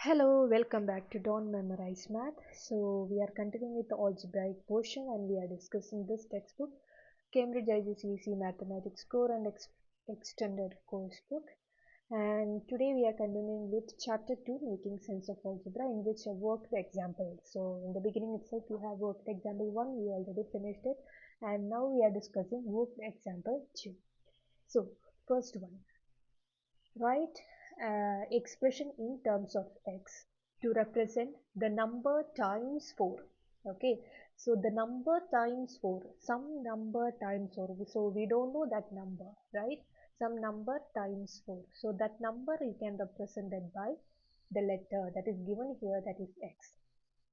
Hello, welcome back to Don't Memorize Math. So we are continuing with the algebraic portion and we are discussing this textbook, Cambridge IGCSE Mathematics Core and Extended Course Book. And today we are continuing with Chapter 2, Making Sense of Algebra, in which I worked the example. So in the beginning itself you have worked example 1, we already finished it. And now we are discussing worked example 2. So first one. Write expression in terms of x to represent the number times 4. Okay, so the number times 4, some number times 4, so we don't know that number, right? Some number times 4, so that number you can represent it by the letter that is given here, that is x.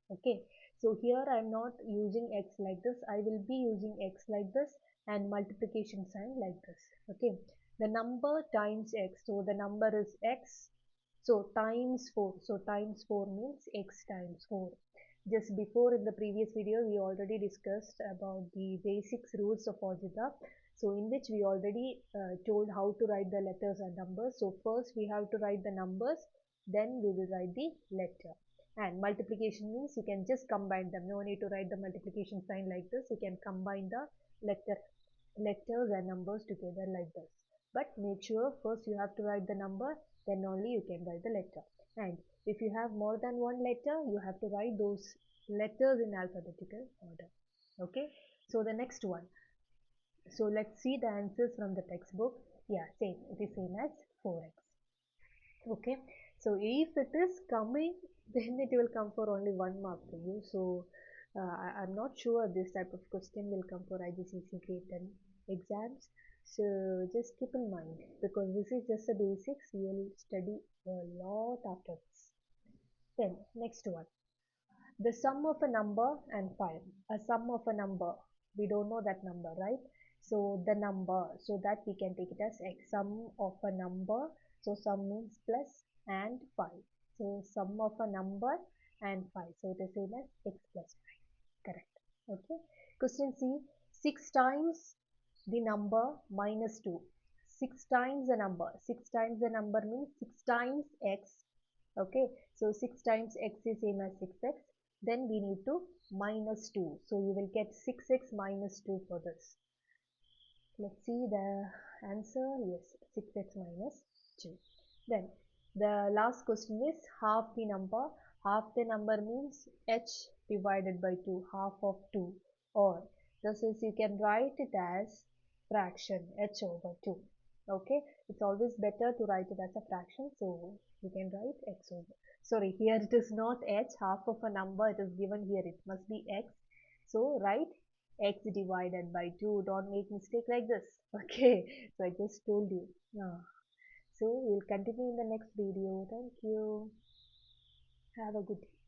Okay, so here I am not using x like this, I will be using x like this and multiplication sign like this. Okay, the number times x, so the number is x, so times 4, so times 4 means x times 4. Just before, in the previous video, we already discussed about the basics rules of algebra, so in which we already told how to write the letters and numbers. So first we have to write the numbers, then we will write the letter. And multiplication means you can just combine them, no need to write the multiplication sign like this, you can combine the letters and numbers together like this. But make sure first you have to write the number, then only you can write the letter. And if you have more than one letter, you have to write those letters in alphabetical order. Okay, so the next one, so let's see the answers from the textbook. Yeah, same, it is same as 4x. Okay, so if it is coming, then it will come for only 1 mark to you. So I'm not sure this type of question will come for IGCSE grade 10 exams. So just keep in mind, because this is just the basics, you will study a lot after this. Then next one, the sum of a number and 5. A sum of a number, we don't know that number, right? So the number, so that we can take it as x, sum of a number, so sum means plus and 5, so sum of a number and 5, so it is same as x plus 5, correct. Okay, question C, 6 times the number minus 2, 6 times the number, 6 times the number means 6 times x. Okay, so 6 times x is same as 6x, then we need to minus 2, so you will get 6x minus 2 for this. Let's see the answer. Yes, 6x minus 2. Then the last question is half the number. Half the number means h divided by 2, half of 2, or this is, you can write it as fraction, h over 2. Okay, it's always better to write it as a fraction, so you can write x over, sorry, here it is not h, half of a number it is given here, it must be x, so write x divided by 2, don't make mistake like this. Okay, so I just told you. So we'll continue in the next video. Thank you, have a good day.